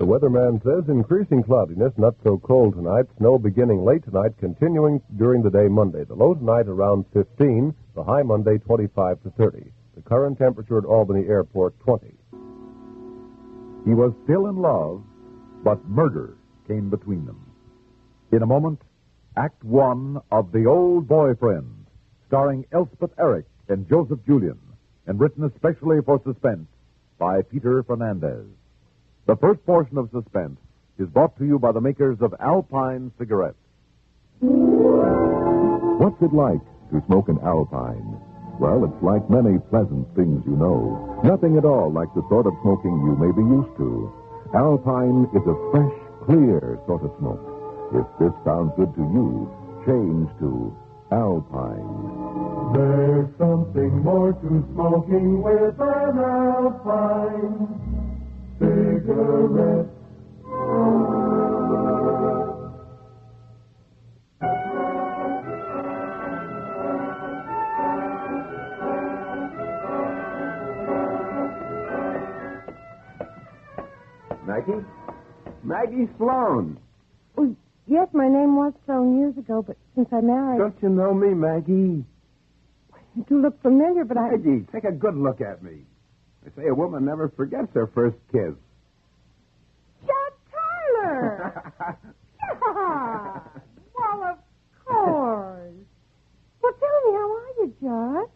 The weatherman says increasing cloudiness, not so cold tonight. Snow beginning late tonight, continuing during the day Monday. The low tonight around 15, the high Monday 25 to 30. The current temperature at Albany Airport 20. He was still in love, but murder came between them. In a moment, Act One of The Old Boyfriend, starring Elspeth Eric and Joseph Julian, and written especially for Suspense by Peter Fernandez. The first portion of Suspense is brought to you by the makers of Alpine cigarettes. What's it like to smoke an Alpine? Well, it's like many pleasant things you know. Nothing at all like the sort of smoking you may be used to. Alpine is a fresh, clear sort of smoke. If this sounds good to you, change to Alpine. There's something more to smoking with an Alpine cigarette. Maggie? Maggie Sloan. Oh, yes, my name was Sloan years ago, but since I married... Don't you know me, Maggie? You do look familiar, but Maggie, take a good look at me. They say a woman never forgets her first kiss. Judd Tyler! Yeah! Well, of course. Well, tell me, how are you, Judd?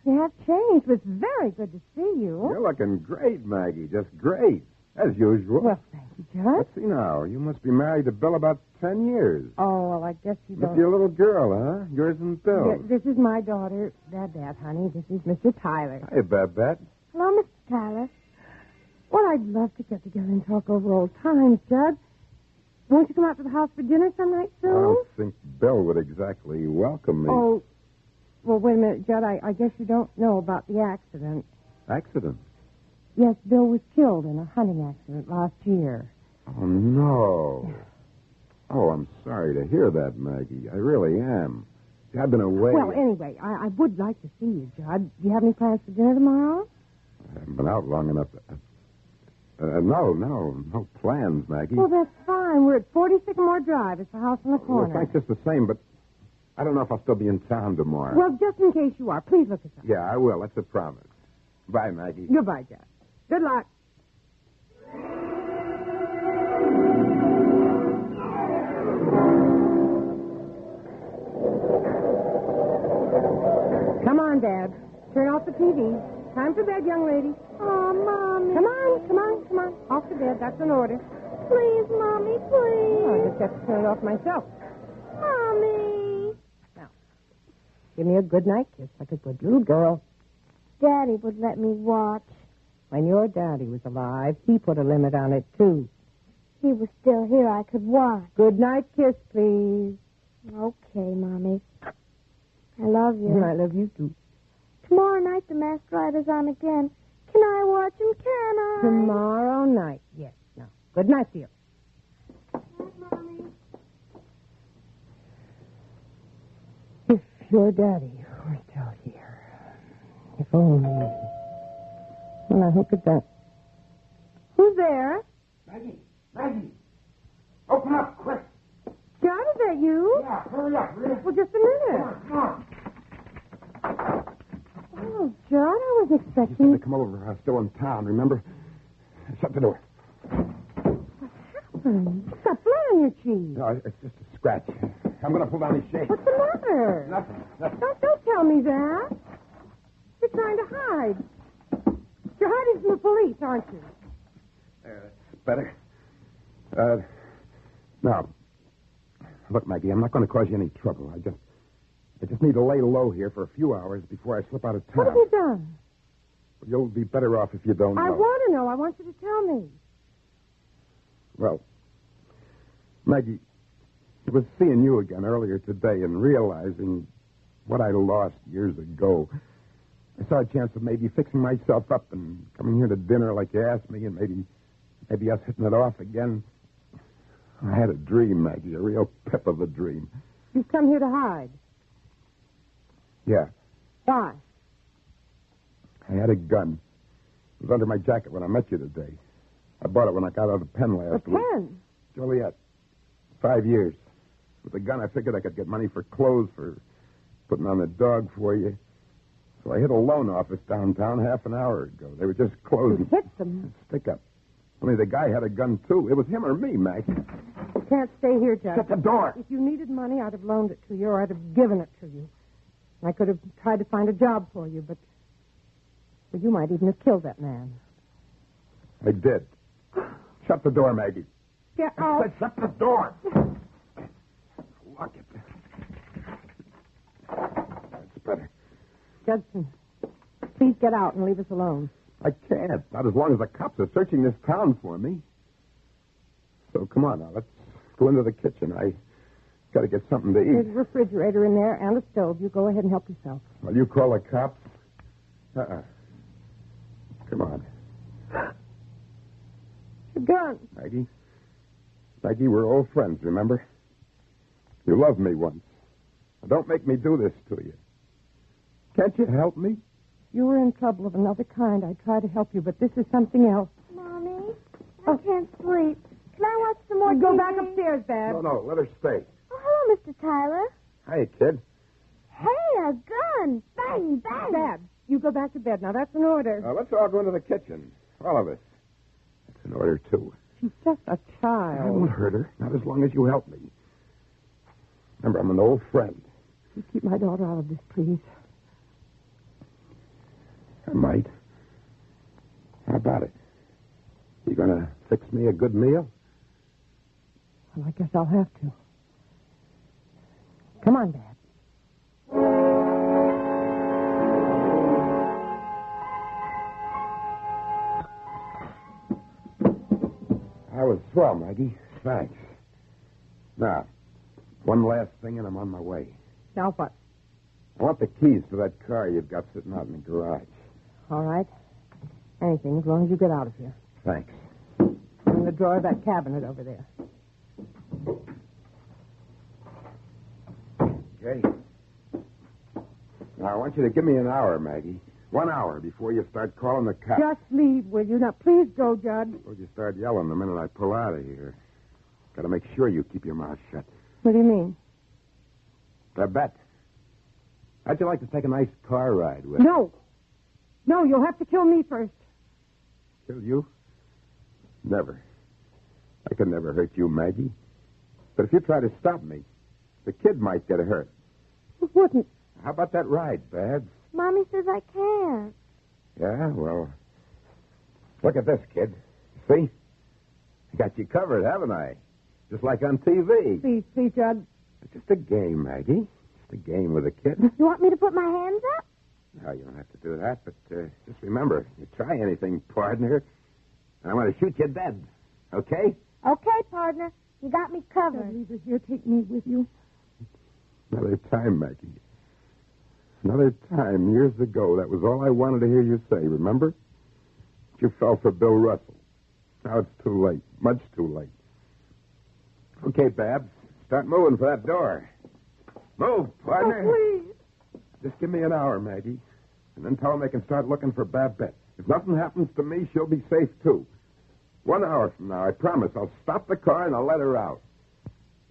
You have changed. It's very good to see you. You're looking great, Maggie. Just great. As usual. Well, thank you, Judd. Let's see now. You must be married to Bill about 10 years. Oh, well, I guess you Must don't... be a little girl, huh? Yours and Bill. This is my daughter, Babette, honey. This is Mr. Tyler. Hey, Babette. Hello, Mr. Tyler. Well, I'd love to get together and talk over old times, Judd. Won't you come out to the house for dinner some night soon? I don't think Bill would exactly welcome me. Oh, well, wait a minute, Judd. I guess you don't know about the accident. Accident? Yes, Bill was killed in a hunting accident last year. Oh, no. Oh, I'm sorry to hear that, Maggie. I really am. See, I've been away. Well, anyway, I would like to see you, Judd. Do you have any plans for dinner tomorrow? I haven't been out long enough. No plans, Maggie. Well, that's fine. We're at 40 Sycamore Drive. It's the house in the corner. Well, thanks just the same, but I don't know if I'll still be in town tomorrow. Well, just in case you are, please look us up. Yeah, I will. That's a promise. Bye, Maggie. Goodbye, Judd. Good luck. Come on, Dad. Turn off the TV. Time for bed, young lady. Oh, Mommy. Come on. Off to bed. That's an order. Please, Mommy, please. Oh, I just have to turn it off myself. Mommy. Now, give me a good night kiss like a good little girl. Daddy would let me watch. When your daddy was alive, he put a limit on it, too. He was still here. I could watch. Good night kiss, please. Okay, Mommy. I love you. I love you, too. Tomorrow night, the Masked Rider's on again. Can I watch him, can I? Tomorrow night, yes. Now, good night, dear. Good night, Mommy. If your daddy were still here. If only. Well, now, look at that. Who's there? Maggie! Open up, quick! John, is that you? Yeah, hurry up. Well, just a minute. Come on. Oh, John, I was You said expecting... to come over. Still in town, remember? Shut the door. What's that blood on your cheek? No, it's just a scratch. I'm going to pull down these shades. What's the matter? Nothing. Don't tell me that. You're trying to hide. You're hiding from the police, aren't you? That's better. Now, look, Maggie, I'm not going to cause you any trouble. I just need to lay low here for a few hours before I slip out of town. What have you done? You'll be better off if you don't know. I want to know. I want you to tell me. Well, Maggie, it was seeing you again earlier today and realizing what I lost years ago. I saw a chance of maybe fixing myself up and coming here to dinner like you asked me, and maybe us hitting it off again. I had a dream, Maggie, a real pip of a dream. You've come here to hide. Yeah, Why? I had a gun. It was under my jacket when I met you today. I bought it when I got out of the pen last week. pen? Joliet. 5 years. With the gun, I figured I could get money for clothes, for putting on the dog for you. So I hit a loan office downtown half an hour ago. They were just closing. You hit them. Stick up. Only the guy had a gun, too. It was him or me, Maggie. You can't stay here, Judge. Shut the door. If you needed money, I'd have loaned it to you, or I'd have given it to you. I could have tried to find a job for you, but you might even have killed that man. I did. Shut the door, Maggie. Get I out. said shut the door. Lock it. That's better. Judson, please get out and leave us alone. I can't. Not as long as the cops are searching this town for me. So come on now. Let's go into the kitchen. I got to get something to There's a eat. refrigerator in there and a stove. You go ahead and help yourself. Will you call the cops? Come on. Your gun. Maggie. Maggie, we're old friends, remember? You loved me once. Now, don't make me do this to you. Can't you help me? You were in trouble of another kind. I tried to help you, but this is something else. Mommy, I can't sleep. Can I watch some more Go TV? back upstairs, Babs. No, let her stay. Oh, hello, Mr. Tyler. Hi, kid. Hey, a gun. Bang, bang. Babs, you go back to bed. Now, that's an order. Let's all go into the kitchen. All of us. That's an order, too. She's just a I child. won't hurt her, not as long as you help me. Remember, I'm an old friend. You keep my daughter out of this, please. I might. How about it? You gonna fix me a good meal? Well, I guess I'll have to. Come on, Babs. That was swell, Maggie. Thanks. Now, one last thing and I'm on my way. Now what? I want the keys to that car you've got sitting out in the garage. All right. Anything, as long as you get out of here. Thanks. In the drawer of that cabinet over there. Okay. Now, I want you to give me an hour, Maggie. 1 hour before you start calling the cops. Just leave, will you? Now, please go, Judge. Suppose you start yelling the minute I pull out of here. Got to make sure you keep your mouth shut. What do you mean? Babette, how'd you like to take a nice car ride with? No. No, you'll have to kill me first. Kill you? Never. I could never hurt you, Maggie. But if you try to stop me, the kid might get hurt. Who wouldn't? How about that ride, Babs? Mommy says I can't. Yeah, well, look at this, kid. See? I got you covered, haven't I? Just like on TV. Please, Judge. It's just a game, Maggie. Just a game with a kid. You want me to put my hands up? No, you don't have to do that, but just remember, you try anything, partner, and I'm going to shoot you dead. Okay? Okay, partner. You got me Judge, covered. leave her here. Take me with you. Another time, Maggie. Another time, years ago, that was all I wanted to hear you say, remember? You fell for Bill Russell. Now it's too late. Much too late. Okay, Babs. Start moving for that door. Move, partner. Oh, please. Just give me an hour, Maggie. And then tell them they can start looking for Babette. If nothing happens to me, she'll be safe, too. 1 hour from now, I promise. I'll stop the car and I'll let her out.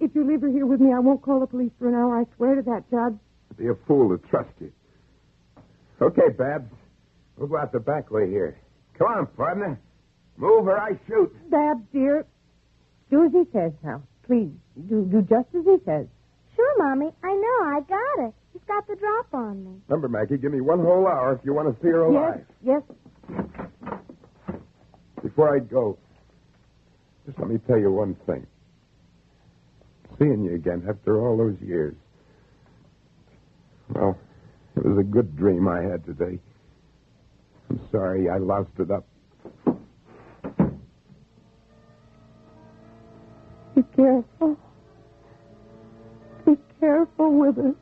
If you leave her here with me, I won't call the police for an hour. I swear to that, Judge. I'd be a fool to trust you. Okay, Babs. We'll go out the back way here. Come on, partner. Move or I shoot. Babs, dear. Do as he says now. Please. Do just as he says. Sure, Mommy. I know. I got it. He's got the drop on me. Remember, Maggie, give me 1 whole hour if you want to see her alive. Yes. Before I go, just let me tell you one thing. Seeing you again after all those years. Well, it was a good dream I had today. I'm sorry I loused it up. Be careful. Be careful with her.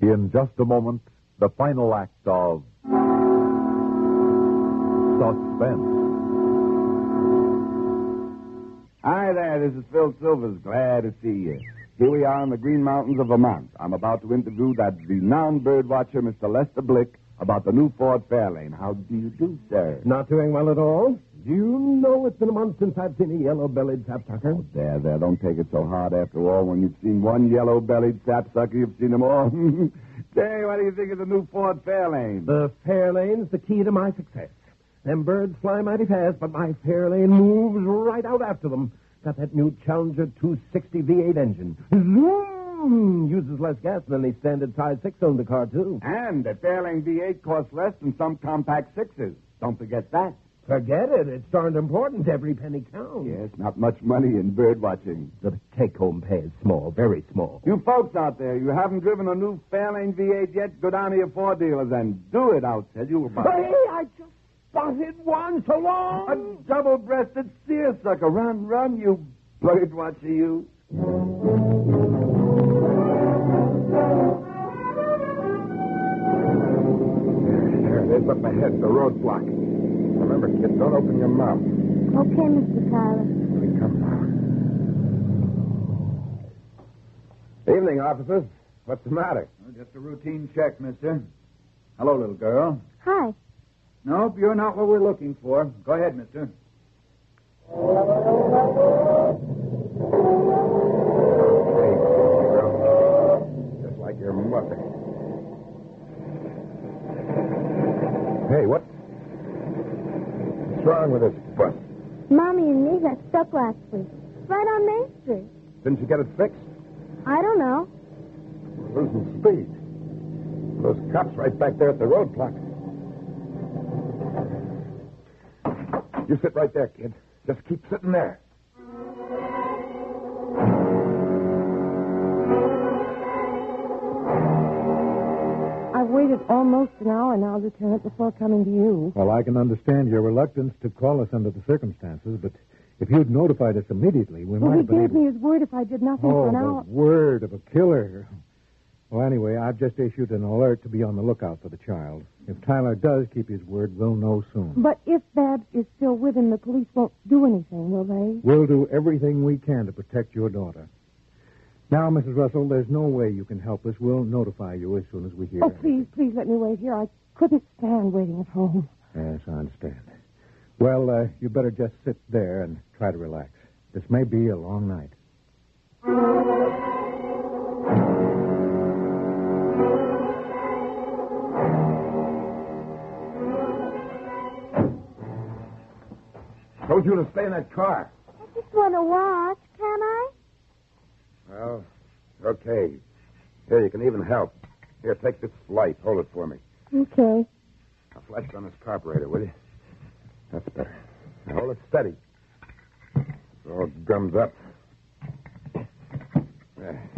In just a moment, the final act of Suspense. Hi there, this is Phil Silvers. Glad to see you. Here we are in the Green Mountains of Vermont. I'm about to interview that renowned bird watcher, Mr. Lester Blick, about the new Ford Fairlane. How do you do, sir? Not doing well at all. Do you know it's been a month since I've seen a yellow-bellied sapsucker? Oh, there. Don't take it so hard. After all, when you've seen one yellow-bellied sapsucker, you've seen them all. Say, what do you think of the new Ford Fairlane? The Fairlane's the key to my success. Them birds fly mighty fast, but my Fairlane moves right out after them. Got that new Challenger 260 V8 engine. Zoom! Uses less gas than any standard size six-cylinder car, too. And the Fairlane V8 costs less than some compact sixes. Don't forget that. Forget it. It's darned important. Every penny counts. Yes, not much money in bird watching. The take-home pay is small, very small. You folks out there, you haven't driven a new Fairlane V8 yet? Go down to your Ford dealers and do it. I'll tell you about it. Hey, I just spotted one. So long. A double-breasted seersucker. Run, you bird watcher, you. There it is up ahead, the roadblock. Remember, kid, don't open your mouth. Okay, Mr. Tyler. Here we come now. Evening, officers. What's the matter? Just a routine check, mister. Hello, little girl. Hi. Nope, you're not what we're looking for. Go ahead, mister. Hey, girl. Just like your mother. Hey, what's wrong with this bus? Mommy and me got stuck last week. Right on Main Street. Didn't you get it fixed? I don't know. We're losing speed. Those cops right back there at the roadblock. You sit right there, kid. Just keep sitting there. I've waited almost an hour now, Lieutenant, before coming to you. Well, I can understand your reluctance to call us under the circumstances, but if you'd notified us immediately, we might He have been gave able... me his word if I did nothing for an hour. the word of a killer. Well, anyway, I've just issued an alert to be on the lookout for the child. If Tyler does keep his word, we'll know soon. But if Babs is still with him, the police won't do anything, will they? We'll do everything we can to protect your daughter. Now, Mrs. Russell, there's no way you can help us. We'll notify you as soon as we hear. Oh, please let me wait here. I couldn't stand waiting at home. Yes, I understand. Well, you better just sit there and try to relax. This may be a long night. Told you to stay in that car. I just want to watch. Can I? Well, okay. Here, you can even help. Here, take this light. Hold it for me. Okay. Now, flash it on this carburetor, will you? That's better. Now, hold it steady. It's all gummed up. There.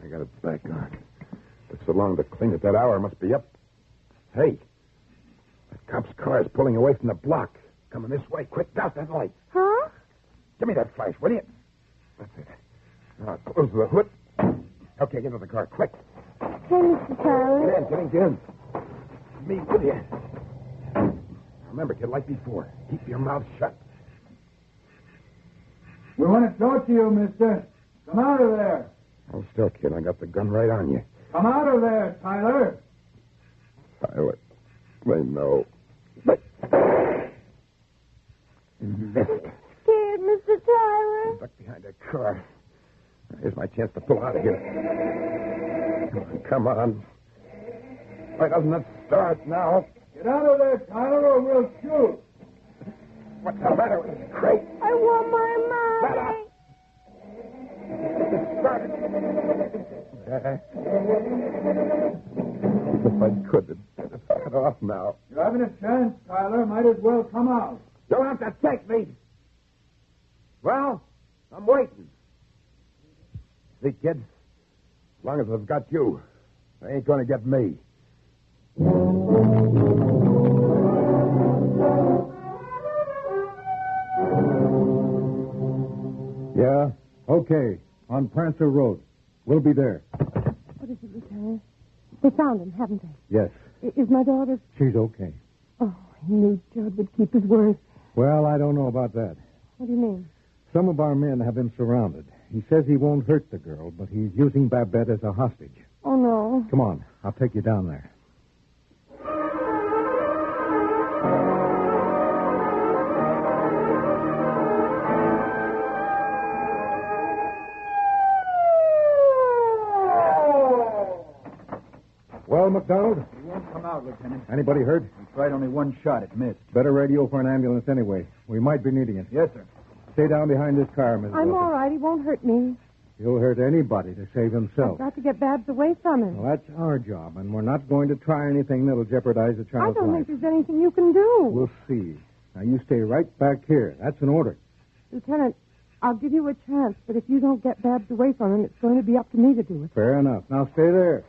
I got it back on. Took so long to clean it. That hour must be up. Hey, that cop's car is pulling away from the block. Coming this way. Quick, douse that light. Huh? Give me that flash, will you? That's it. Now, close the hood. Okay, get into the car, quick. Okay, Mr. Tyler. Get in. Me with you. Remember, kid, like before, keep your mouth shut. We want to talk to you, mister. Come out of there. Hold still, kid. I got the gun right on you. Come out of there, Tyler. Tyler, they know. But... missed. Scared, Mr. Tyler. Duck behind that car. Here's my chance to pull out of here. Come on. Why doesn't it start now? Get out of there, Tyler, or we'll shoot. What's the matter with this crate? I want my Shut mommy. up. It started. If I could, it'd start off now. You're having a chance, Tyler. Might as well come out. You'll have to take me. Well, I'm waiting. See, kid, as long as I've got you, they ain't going to get me. Yeah? Okay. On Prancer Road. We'll be there. What is it, Lieutenant? They found him, haven't they? Yes. Is my daughter... She's okay. Oh, I knew Judd would keep his word. Well, I don't know about that. What do you mean? Some of our men have him surrounded. He says he won't hurt the girl, but he's using Babette as a hostage. Oh, no. Come on, I'll take you down there. Well, McDonald? He won't come out, Lieutenant. Anybody hurt? He tried only one shot. It missed. Better radio for an ambulance anyway. We might be needing it. Yes, sir. Stay down behind this car, Mrs. I'm Wilson. all right. He won't hurt me. He'll hurt anybody to save himself. I've got to get Babs away from him. Well, that's our job, and we're not going to try anything that'll jeopardize the I child's don't life. think there's anything you can do. We'll see. Now, you stay right back here. That's an order. Lieutenant, I'll give you a chance, but if you don't get Babs away from him, it's going to be up to me to do it. Fair enough. Now, stay there.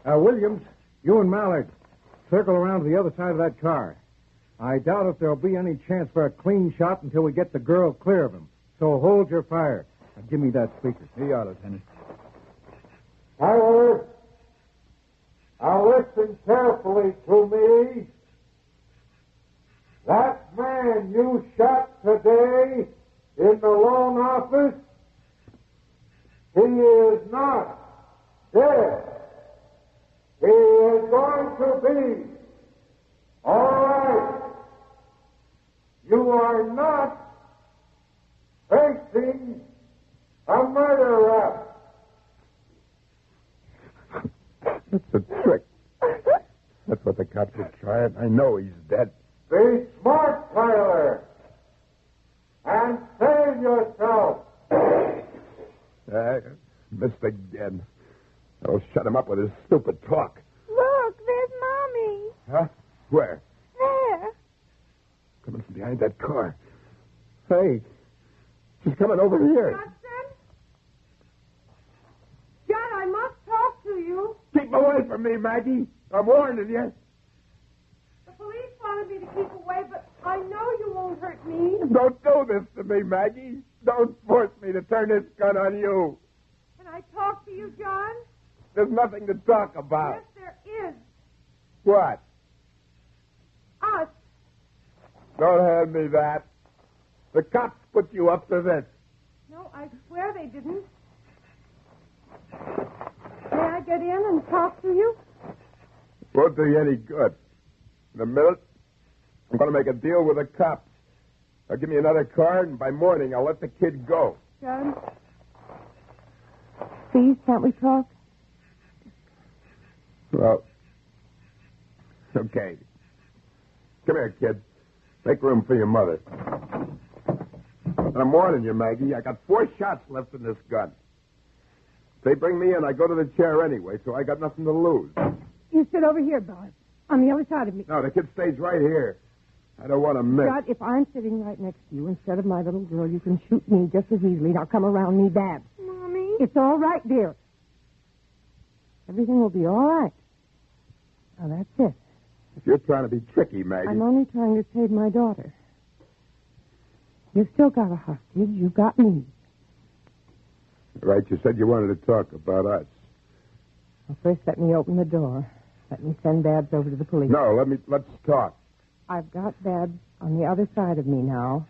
Williams, you and Mallard, circle around to the other side of that car. I doubt if there'll be any chance for a clean shot until we get the girl clear of him. So hold your fire. Now, give me that speaker. Here you are, Lieutenant. Tyler, now listen carefully to me. That man you shot today in the loan office, he is not dead. He is going to be. All right. You are not facing a murder rap. It's a trick. That's what the cops are trying. I know he's dead. Be smart, Tyler, and save yourself. Missed again. I'll shut him up with his stupid talk. Look, there's Mommy. Huh? Where? There. Coming from behind that car. Hey, she's coming over here. Hudson? John, I must talk to you. Keep away from me, Maggie. I'm warning you. The police wanted me to keep away, but I know you won't hurt me. Don't do this to me, Maggie. Don't force me to turn this gun on you. Can I talk to you, John? There's nothing to talk about. Yes, there is. What? Us. Don't hand me that. The cops put you up to this. No, I swear they didn't. May I get in and talk to you? Won't do you any good. In a minute, I'm going to make a deal with the cops. They'll give me another car, and by morning, I'll let the kid go. John? Please, can't we talk? Well, okay. Come here, kid. Make room for your mother. And I'm warning you, Maggie. I got 4 shots left in this gun. If they bring me in, I go to the chair anyway, so I got nothing to lose. You sit over here, Bart, on the other side of me. No, the kid stays right here. I don't want to miss. Scott, if I'm sitting right next to you instead of my little girl, you can shoot me just as easily. Now come around me, Babs. Mommy. It's all right, dear. Everything will be all right. Now, that's it. If you're trying to be tricky, Maggie. I'm only trying to save my daughter. You've still got a hostage. You've got me. Right, you said you wanted to talk about us. Well, first, let me open the door. Let me send Babs over to the police. No, let's talk. I've got Babs on the other side of me now.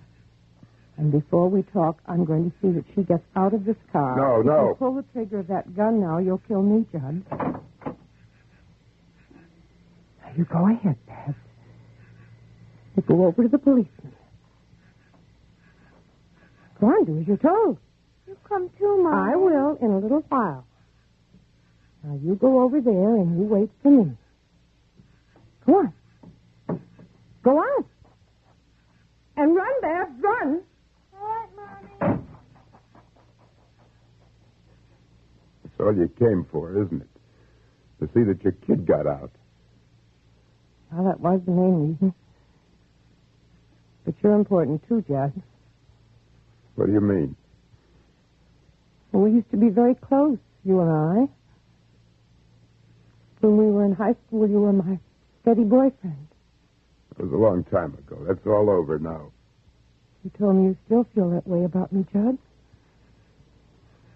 And before we talk, I'm going to see that she gets out of this car. No, if no. you pull the trigger of that gun now, you'll kill me, Judd. Now, you go ahead, Babs. You go over to the policeman. Go on, do as you're told. You come too, Mommy. I will in a little while. Now, you go over there and you wait for me. Go on. Go on. And run, Babs, run. All right, Mommy. That's all you came for, isn't it? To see that your kid got out. Well, that was the main reason. But you're important, too, Judd. What do you mean? Well, we used to be very close, you and I. When we were in high school, you were my steady boyfriend. It was a long time ago. That's all over now. You told me you still feel that way about me, Judd.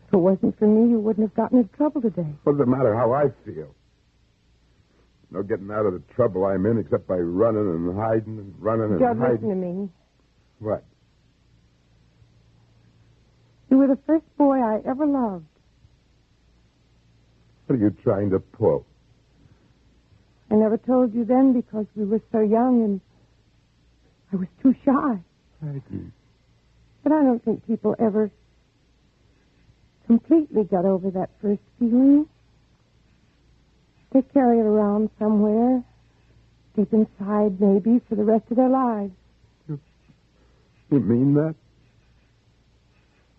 If it wasn't for me, you wouldn't have gotten into trouble today. What does it matter how I feel? No getting out of the trouble I'm in except by running and hiding and running and Judd, hiding. listen to me. What? You were the the first boy I ever loved. What are you trying to pull? I never told you then because we were so young and I was too shy. Maggie. But I don't think people ever completely got over that first feeling. They carry it around somewhere, deep inside maybe, for the rest of their lives. You mean that?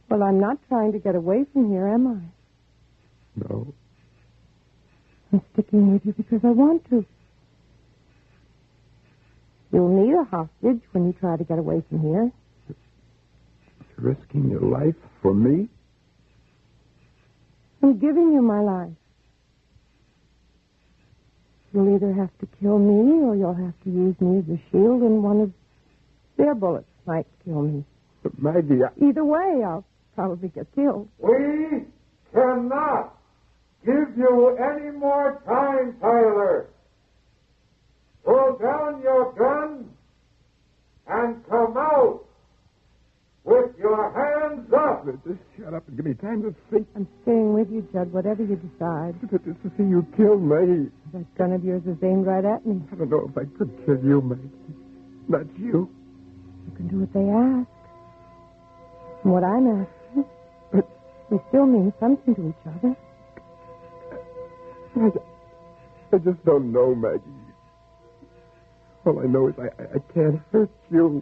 Well, I'm not trying to get away from here, am I? No. I'm sticking with you because I want to. You'll need a hostage when you try to get away from here. Risking your life for me? I'm giving you my life. You'll either have to kill me or you'll have to use me as a shield and one of their bullets might kill me. But Maggie, Either way, I'll probably get killed. We cannot give you any more time, Tyler. Pull down your gun and come out with your hands up. just shut up and give me time to think. I'm staying with you, Judd, whatever you decide. Just to see you kill me. That gun of yours is aimed right at me. I don't know if I could kill you, Maggie. Not you. You can do what they ask. And what I'm asking, But we still mean something to each other. I just don't know, Maggie. All I know is I can't hurt you.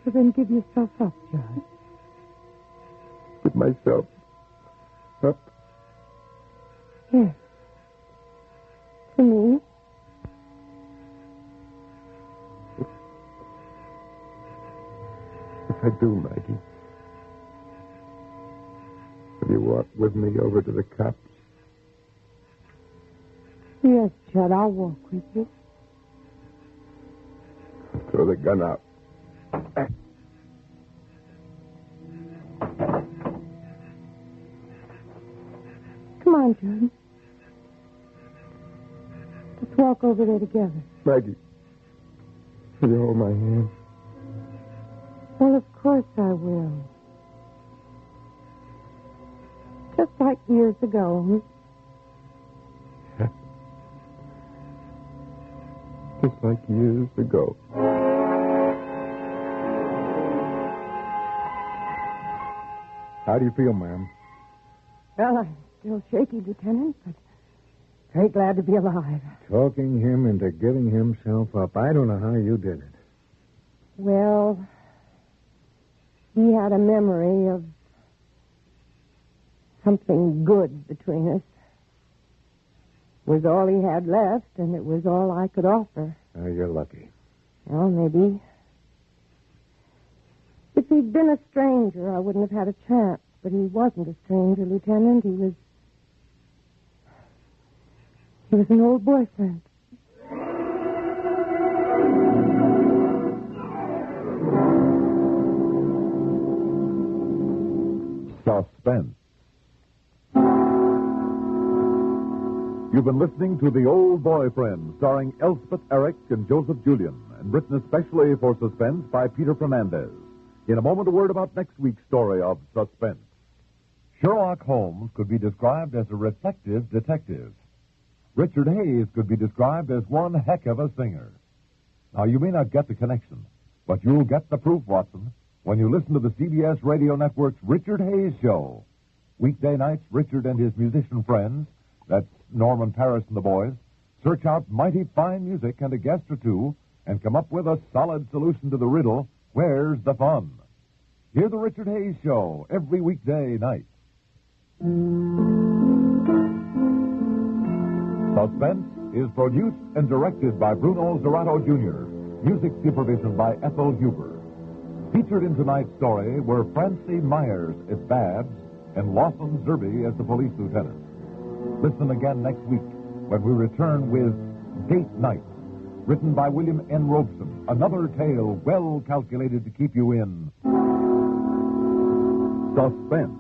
So then give yourself up, Judd. With myself up. Yes. For me. If I do, Maggie, will you walk with me over to the cops? Yes, Judd, I'll walk with you. Throw the gun out. Come on, Judd. Let's walk over there together. Maggie, will you hold my hand? Well, of course I will. Just like years ago. Just like years ago. How do you feel, ma'am? Well, I'm still shaky, Lieutenant, but very glad to be alive. Talking him into giving himself up. I don't know how you did it. Well, he had a memory of something good between us. It was all he had left, and it was all I could offer. Oh, you're lucky. Well, maybe. If he'd been a stranger, I wouldn't have had a chance. But he wasn't a stranger, Lieutenant. He was an old boyfriend. Suspense. You've been listening to The Old Boyfriend, starring Elspeth Eric and Joseph Julian, and written especially for Suspense by Peter Fernandez. In a moment, a word about next week's story of Suspense. Sherlock Holmes could be described as a reflective detective. Richard Hayes could be described as one heck of a singer. Now, you may not get the connection, but you'll get the proof, Watson, when you listen to the CBS Radio Network's Richard Hayes Show. Weekday nights, Richard and his musician friends, that's Norman Paris and the boys, search out mighty fine music and a guest or two and come up with a solid solution to the riddle, where's the fun? Hear the Richard Hayes Show every weekday night. Suspense is produced and directed by Bruno Zerato Jr., music supervision by Ethel Huber. Featured in tonight's story were Francie Myers as Babs and Lawson Zerby as the police lieutenant. Listen again next week when we return with Date Night, written by William N. Robeson, another tale well calculated to keep you in suspense.